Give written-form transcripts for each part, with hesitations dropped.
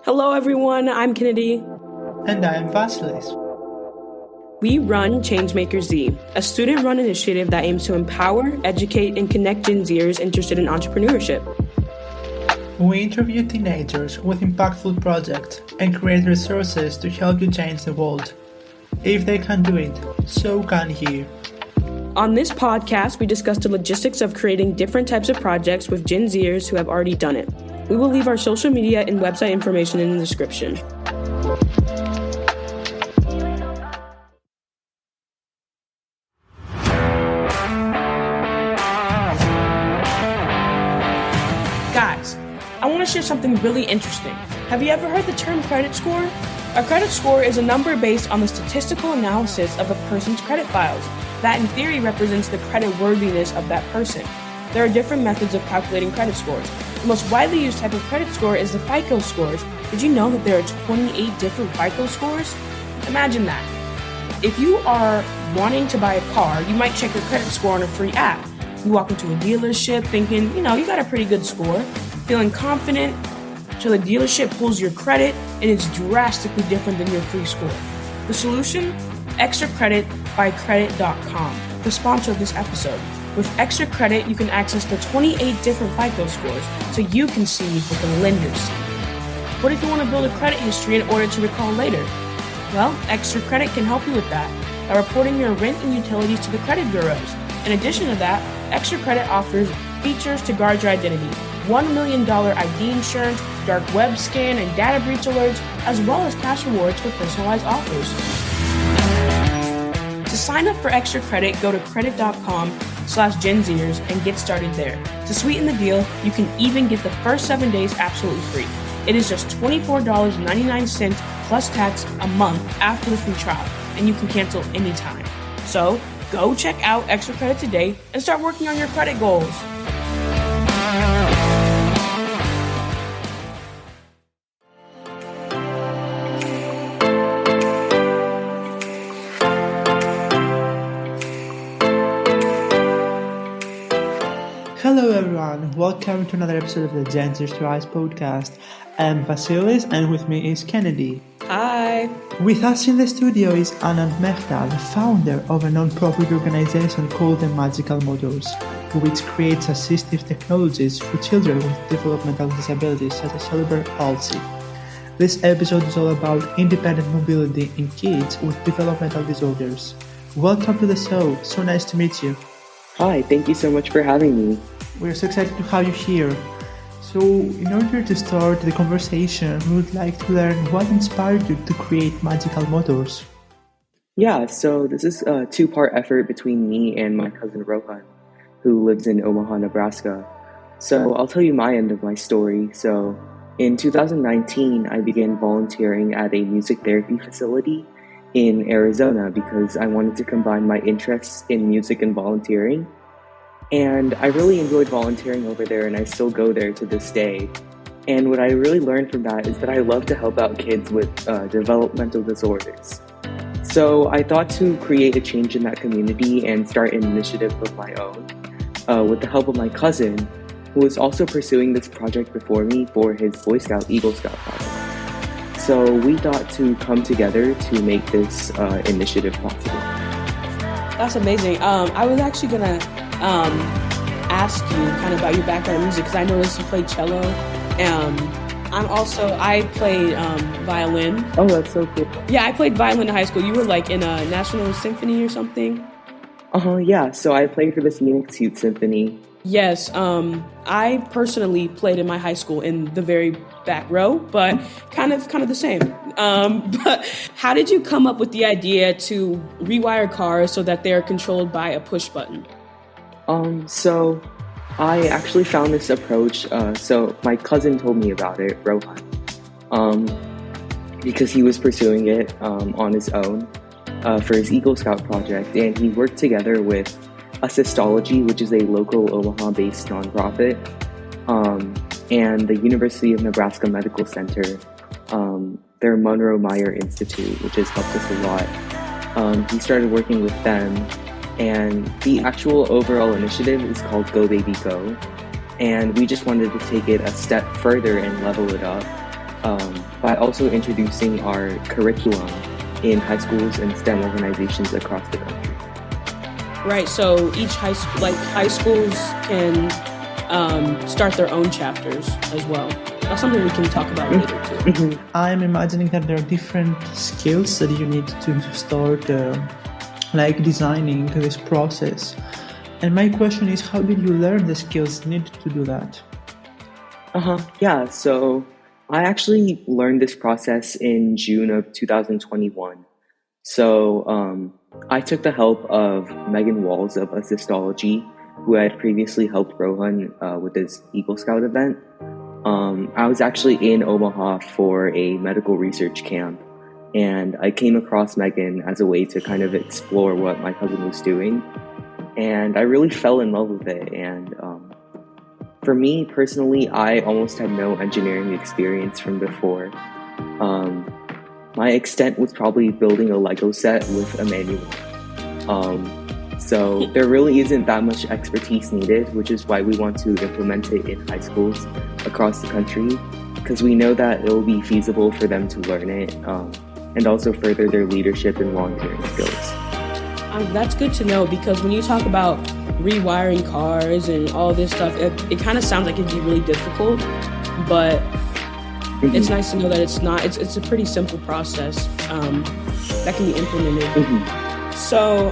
Hello everyone, I'm Kennedy. And I'm Vasilis. We run Changemaker Z, a student-run initiative that aims to empower, educate, and connect Gen Zers interested in entrepreneurship. We interview teenagers with impactful projects and create resources to help you change the world. If they can do it, so can you. On this podcast, we discuss the logistics of creating different types of projects with Gen Zers who have already done it. We will leave our social media and website information in the description. Guys, I want to share something really interesting. Have you ever heard the term credit score? A credit score is a number based on the statistical analysis of a person's credit files. That in theory represents the credit worthiness of that person. There are different methods of calculating credit scores. The most widely used type of credit score is the FICO scores. Did you know that there are 28 different FICO scores? Imagine that. If you are wanting to buy a car, you might check your credit score on a free app. You walk into a dealership thinking, you got a pretty good score, feeling confident, so the dealership pulls your credit and it's drastically different than your free score. The solution? Extra Credit by Credit.com, the sponsor of this episode. With Extra Credit, you can access the 28 different FICO scores so you can see what the lenders see. What if you want to build a credit history in order to recall later? Well, Extra Credit can help you with that by reporting your rent and utilities to the credit bureaus. In addition to that, Extra Credit offers features to guard your identity, $1 million ID insurance, dark web scan, and data breach alerts, as well as cash rewards for personalized offers. To sign up for Extra Credit, go to credit.com/GenZers and get started there. To sweeten the deal, you can even get the first 7 days absolutely free. It is just $24.99 plus tax a month after the free trial, and you can cancel anytime. So, go check out Extra Credit today and start working on your credit goals. Hello everyone, welcome to another episode of the Gen Zers Rise podcast. I'm Vasilis and with me is Kennedy. Hi. With us in the studio is Aanand Mehta, the founder of a non-profit organization called the Magical Motors, which creates assistive technologies for children with developmental disabilities such as cerebral palsy. This episode is all about independent mobility in kids with developmental disorders. Welcome to the show, so nice to meet you. Hi, thank you so much for having me. We're so excited to have you here. So, in order to start the conversation, we would like to learn what inspired you to create Magical Motors. Yeah, so this is a two-part effort between me and my cousin Rohan, who lives in Omaha, Nebraska. So I'll tell you my end of my story. So in 2019, I began volunteering at a music therapy facility in Arizona because I wanted to combine my interests in music and volunteering. And I really enjoyed volunteering over there, and I still go there to this day. And what I really learned from that is that I love to help out kids with developmental disorders. So I thought to create a change in that community and start an initiative of my own with the help of my cousin, who was also pursuing this project before me for his Boy Scout, Eagle Scout project. So we thought to come together to make this initiative possible. That's amazing. I was actually going to ask you kind of about your background in music because I noticed you play cello. I played violin. Oh, that's so cool. Yeah, I played violin in high school. You were like in a national symphony or something? Yeah. So I played for the Phoenix Youth Symphony. Yes, I personally played in my high school in the very back row, but kind of the same. But how did you come up with the idea to rewire cars so that they're controlled by a push button? So I actually found this approach. So my cousin told me about it, Rohan, because he was pursuing it on his own for his Eagle Scout project, and he worked together with Assistology, which is a local Omaha-based nonprofit, and the University of Nebraska Medical Center, their Monroe Meyer Institute, which has helped us a lot. He started working with them, and the actual overall initiative is called Go Baby Go, and we just wanted to take it a step further and level it up by also introducing our curriculum in high schools and STEM organizations across the country. Right. So each high schools can start their own chapters as well. That's something we can talk about later too. I'm imagining that there are different skills that you need to start designing this process. And my question is, how did you learn the skills needed to do that? Yeah, so I actually learned this process in June of 2021. So I took the help of Megan Walls of Assistology, who had previously helped Rohan with his Eagle Scout event. I was actually in Omaha for a medical research camp, and I came across Megan as a way to kind of explore what my cousin was doing. And I really fell in love with it. And for me personally, I almost had no engineering experience from before. My extent was probably building a Lego set with a manual. So there really isn't that much expertise needed, which is why we want to implement it in high schools across the country, because we know that it will be feasible for them to learn it and also further their leadership and volunteering skills. That's good to know, because when you talk about rewiring cars and all this stuff, it kind of sounds like it'd be really difficult, but it's nice to know that it's not. It's a pretty simple process that can be implemented. So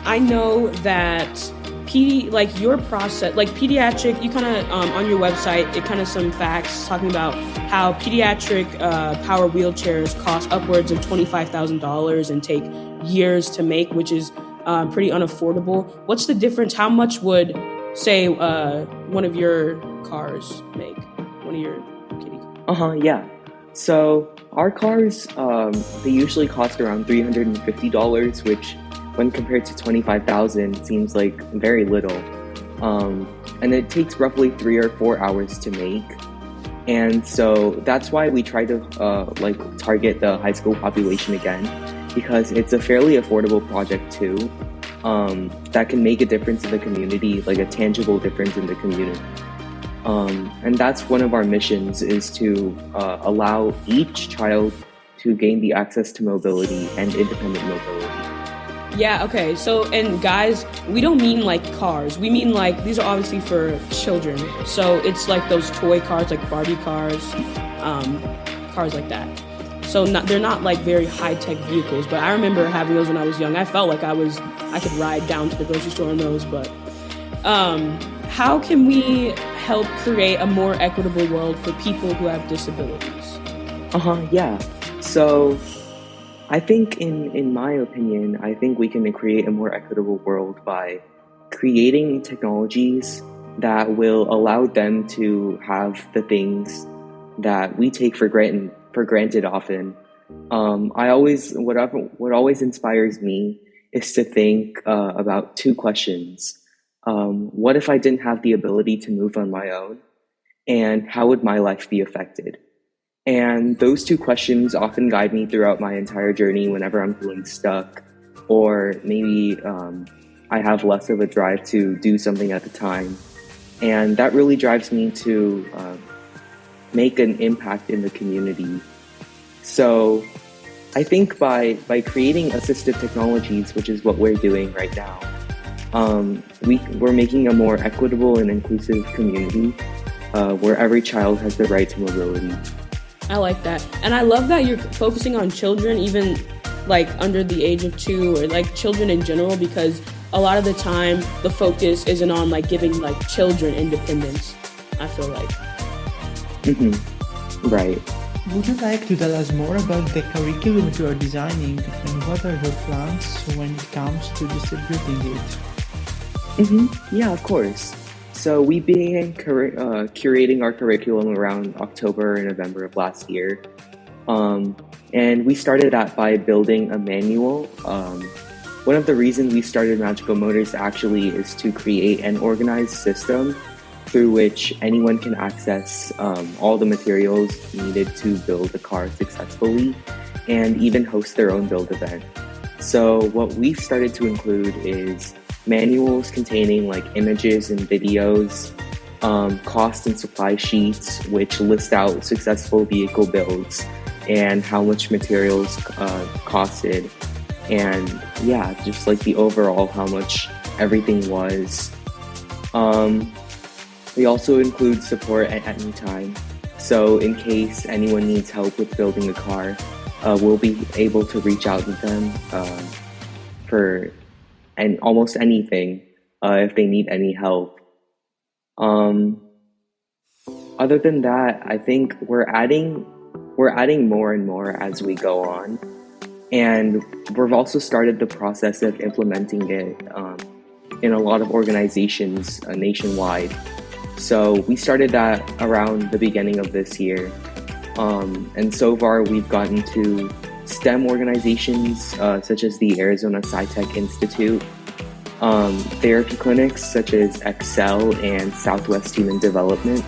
I know that your process, like pediatric, you kind of on your website, it kind of some facts talking about how pediatric power wheelchairs cost upwards of $25,000 and take years to make, which is pretty unaffordable. What's the difference? How much would, say, one of your cars make? One of your kitty cars? Yeah. So our cars, they usually cost around $350, which, when compared to $25,000, seems like very little. And it takes roughly 3 or 4 hours to make. And so that's why we try to target the high school population again, because it's a fairly affordable project too, that can make a difference in the community, like a tangible difference in the community. And that's one of our missions, is to allow each child to gain the access to mobility and independent mobility. Yeah, okay. So, and guys, we don't mean like cars. We mean like, these are obviously for children. So it's like those toy cars, like Barbie cars, cars like that. So they're not like very high-tech vehicles, but I remember having those when I was young. I felt like I could ride down to the grocery store on those, but how can we help create a more equitable world for people who have disabilities? Yeah. So I think, in my opinion, I think we can create a more equitable world by creating technologies that will allow them to have the things that we take for granted often. What always inspires me is to think about two questions. What if I didn't have the ability to move on my own? And how would my life be affected? And those two questions often guide me throughout my entire journey whenever I'm feeling stuck, or maybe I have less of a drive to do something at the time. And that really drives me to make an impact in the community. So I think by creating assistive technologies, which is what we're doing right now, we're making a more equitable and inclusive community where every child has the right to mobility. I like that. And I love that you're focusing on children, even like under the age of 2, or like children in general, because a lot of the time the focus isn't on like giving like children independence, I feel like. Right. Would you like to tell us more about the curriculum you are designing and what are your plans when it comes to distributing it? Yeah, of course. So we began curating our curriculum around October and November of last year. And we started that by building a manual. One of the reasons we started Magical Motors actually is to create an organized system through which anyone can access all the materials needed to build a car successfully and even host their own build event. So what we've started to include is manuals containing like images and videos cost and supply sheets, which list out successful vehicle builds and how much materials costed, and yeah, just like the overall how much everything was. We also include support at any time. So in case anyone needs help with building a car, we'll be able to reach out to them for almost anything if they need any help. Other than that, I think we're adding more and more as we go on, and we've also started the process of implementing it in a lot of organizations nationwide. So we started that around the beginning of this year, and so far we've gotten to STEM organizations such as the Arizona SciTech Institute, therapy clinics such as Excel and Southwest Human Development.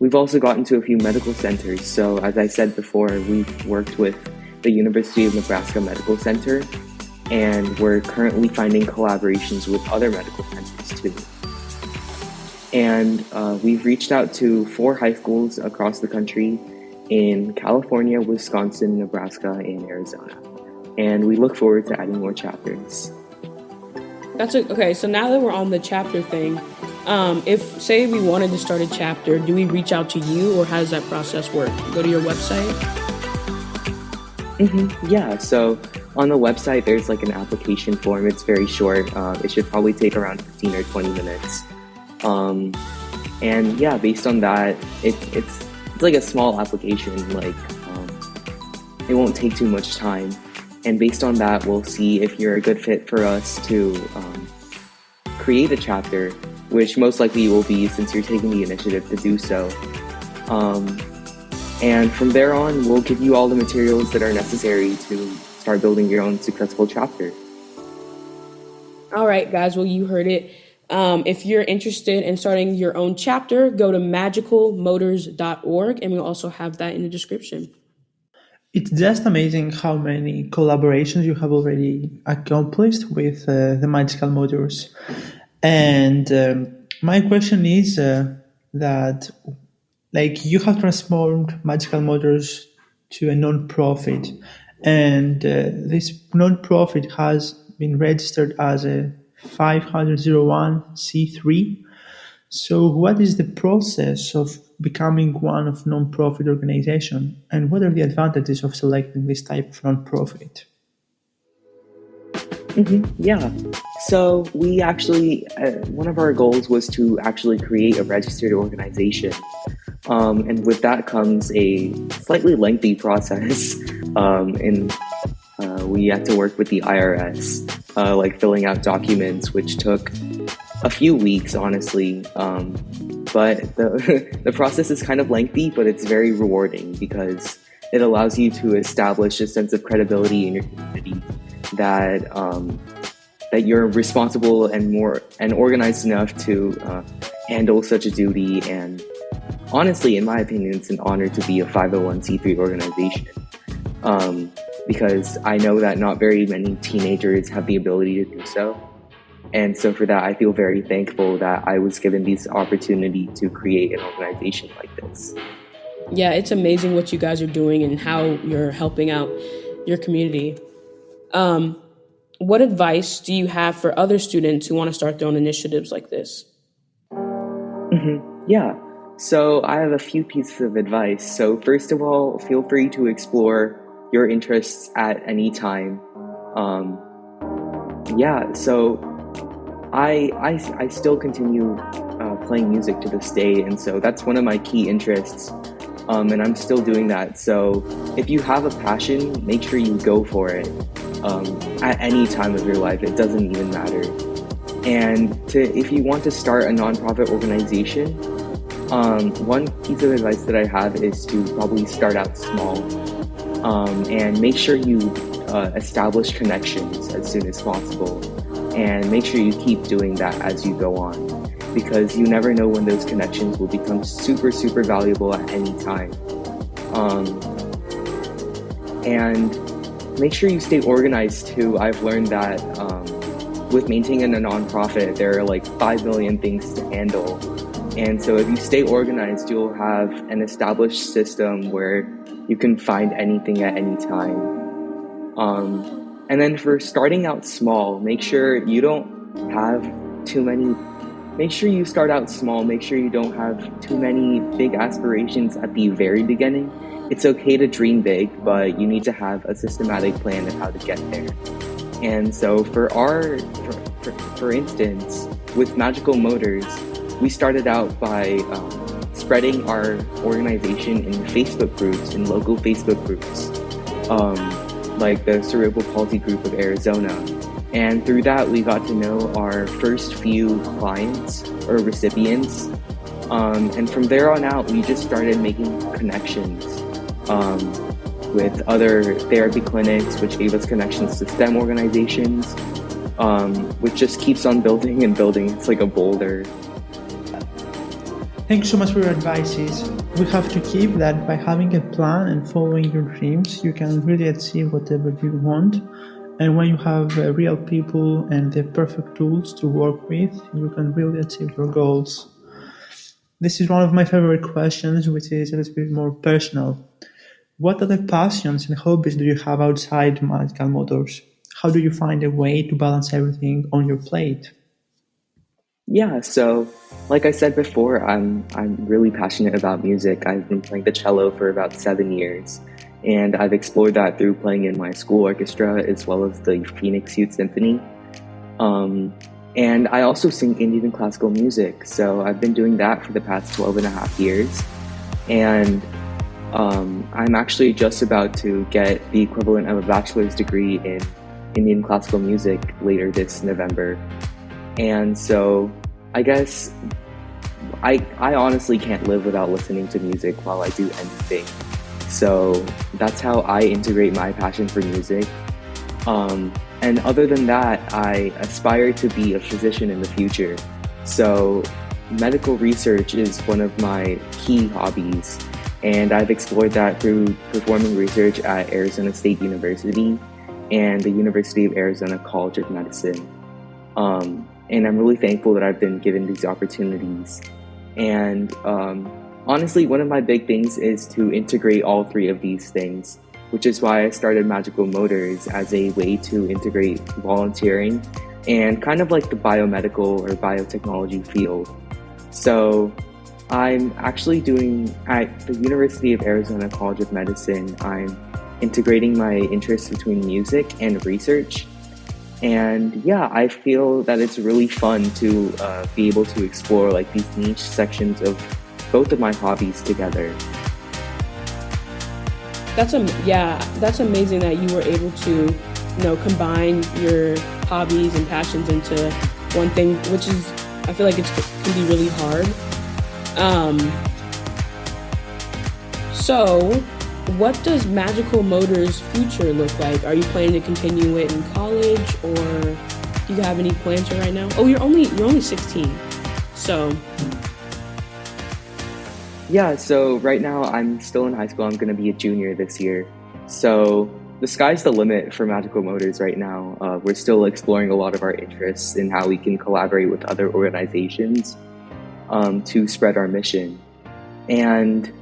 We've also gotten to a few medical centers. So as I said before, we've worked with the University of Nebraska Medical Center, and we're currently finding collaborations with other medical centers too. And we've reached out to 4 high schools across the country in California, Wisconsin, Nebraska, and Arizona. And we look forward to adding more chapters. Okay, so now that we're on the chapter thing, if, say, we wanted to start a chapter, do we reach out to you, or how does that process work? Go to your website? Yeah, so on the website, there's like an application form. It's very short. It should probably take around 15 or 20 minutes. And yeah, based on that, it's like a small application. Like, it won't take too much time. And based on that, we'll see if you're a good fit for us to create a chapter, which most likely you will be since you're taking the initiative to do so. And from there on, we'll give you all the materials that are necessary to start building your own successful chapter. All right, guys. Well, you heard it. If you're interested in starting your own chapter, go to magicalmotors.org, and we'll also have that in the description. It's just amazing how many collaborations you have already accomplished with the Magical Motors. And my question is that, like, you have transformed Magical Motors to a non-profit, and this non-profit has been registered as a 501c3. So what is the process of becoming one of non-profit organization, and what are the advantages of selecting this type of non-profit? Yeah, so we actually, one of our goals was to actually create a registered organization. And with that comes a slightly lengthy process. We had to work with the IRS, like filling out documents, which took a few weeks, honestly. But the process is kind of lengthy, but it's very rewarding because it allows you to establish a sense of credibility in your community that that you're responsible and organized enough to handle such a duty. And honestly, in my opinion, it's an honor to be a 501c3 organization, because I know that not very many teenagers have the ability to do so. And so for that, I feel very thankful that I was given this opportunity to create an organization like this. Yeah, it's amazing what you guys are doing and how you're helping out your community. What advice do you have for other students who want to start their own initiatives like this? Yeah, so I have a few pieces of advice. So first of all, feel free to explore your interests at any time. So I still continue playing music to this day, and so that's one of my key interests, and I'm still doing that. So if you have a passion, make sure you go for it at any time of your life. It doesn't even matter. And if you want to start a nonprofit organization, one piece of advice that I have is to probably start out small, and make sure you establish connections as soon as possible. And make sure you keep doing that as you go on, because you never know when those connections will become super, super valuable at any time. And make sure you stay organized too. I've learned that with maintaining a nonprofit, there are like 5 million things to handle. And so if you stay organized, you'll have an established system where you can find anything at any time. And then for starting out small, make sure you don't have too many, make sure you start out small, make sure you don't have too many big aspirations at the very beginning. It's okay to dream big, but you need to have a systematic plan of how to get there. And so for instance, with Magical Motors, we started out by spreading our organization in Facebook groups, in local Facebook groups, like the Cerebral Palsy Group of Arizona. And through that, we got to know our first few clients or recipients. And from there on out, we just started making connections with other therapy clinics, which gave us connections to STEM organizations, which just keeps on building and building. It's like a boulder. Thank you so much for your advices. We have to keep that by having a plan and following your dreams, you can really achieve whatever you want. And when you have real people and the perfect tools to work with, you can really achieve your goals. This is one of my favorite questions, which is a little bit more personal. What other passions and hobbies do you have outside Magical Motors? How do you find a way to balance everything on your plate? Yeah, so like I said before, I'm really passionate about music. I've been playing the cello for about 7 years, and I've explored that through playing in my school orchestra as well as the Phoenix Youth Symphony. And I also sing Indian and classical music, so I've been doing that for the past 12 and a half years. And I'm actually just about to get the equivalent of a bachelor's degree in Indian classical music later this November. And so I guess I honestly can't live without listening to music while I do anything. So that's how I integrate my passion for music. And other than that, I aspire to be a physician in the future. So medical research is one of my key hobbies, and I've explored that through performing research at Arizona State University and the University of Arizona College of Medicine. And I'm really thankful that I've been given these opportunities. And honestly, one of my big things is to integrate all three of these things, which is why I started Magical Motors as a way to integrate volunteering and kind of like the biomedical or biotechnology field. So I'm actually doing, at the University of Arizona College of Medicine, I'm integrating my interests between music and research. And yeah, I feel that it's really fun to be able to explore like these niche sections of both of my hobbies together. That's amazing that you were able to, combine your hobbies and passions into one thing, which is, I feel like it can be really hard. So what does Magical Motors' future look like? Are you planning to continue it in college, or do you have any plans for right now? Oh, you're only 16, so. Yeah, so right now I'm still in high school. I'm going to be a junior this year. So the sky's the limit for Magical Motors right now. We're still exploring a lot of our interests in how we can collaborate with other organizations to spread our mission. And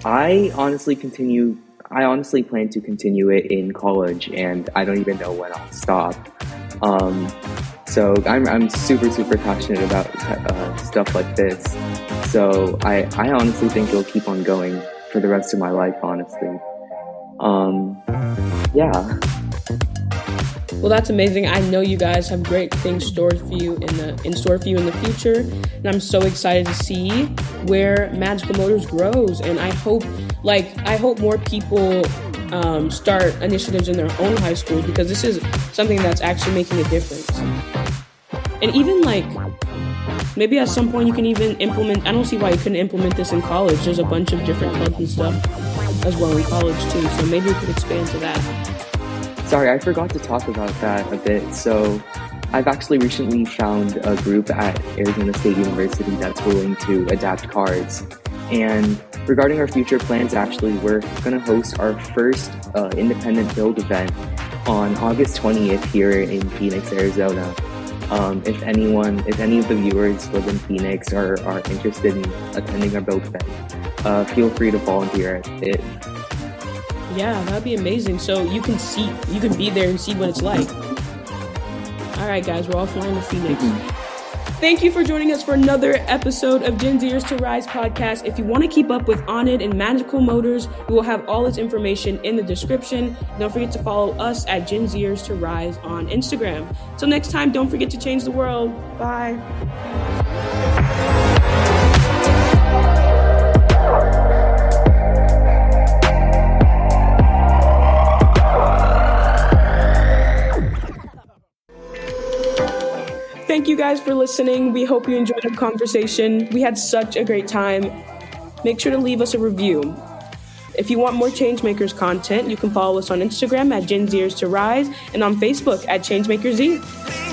I honestly plan to continue it in college, and I don't even know when I'll stop. So I'm super passionate about stuff like this. So I honestly think it'll keep on going for the rest of my life, honestly. Yeah. Well, that's amazing. I know you guys have great things in store for you in the future, and I'm so excited to see where Magical Motors grows. And I hope more people start initiatives in their own high schools, because this is something that's actually making a difference. And even maybe at some point you can even implement. I don't see why you couldn't implement this in college. There's a bunch of different clubs and stuff as well in college too. So maybe we could expand to that. Sorry, I forgot to talk about that a bit. So I've actually recently found a group at Arizona State University that's willing to adapt cars. And regarding our future plans, actually, we're going to host our first independent build event on August 20th here in Phoenix, Arizona. If any of the viewers live in Phoenix or are interested in attending our build event, feel free to volunteer at it. Yeah, that'd be amazing. So you can be there and see what it's like. All right, guys, we're all flying to Phoenix. Thank you for joining us for another episode of Gen Zers to Rise podcast. If you want to keep up with Aanand and Magical Motors, we will have all his information in the description. Don't forget to follow us at Gen Zers to Rise on Instagram. Till next time, don't forget to change the world. Bye. Thank you guys for listening. We hope you enjoyed our conversation. We had such a great time. Make sure to leave us a review. If you want more Changemakers content, you can follow us on Instagram at Gen Zers to Rise and on Facebook at ChangemakersZ.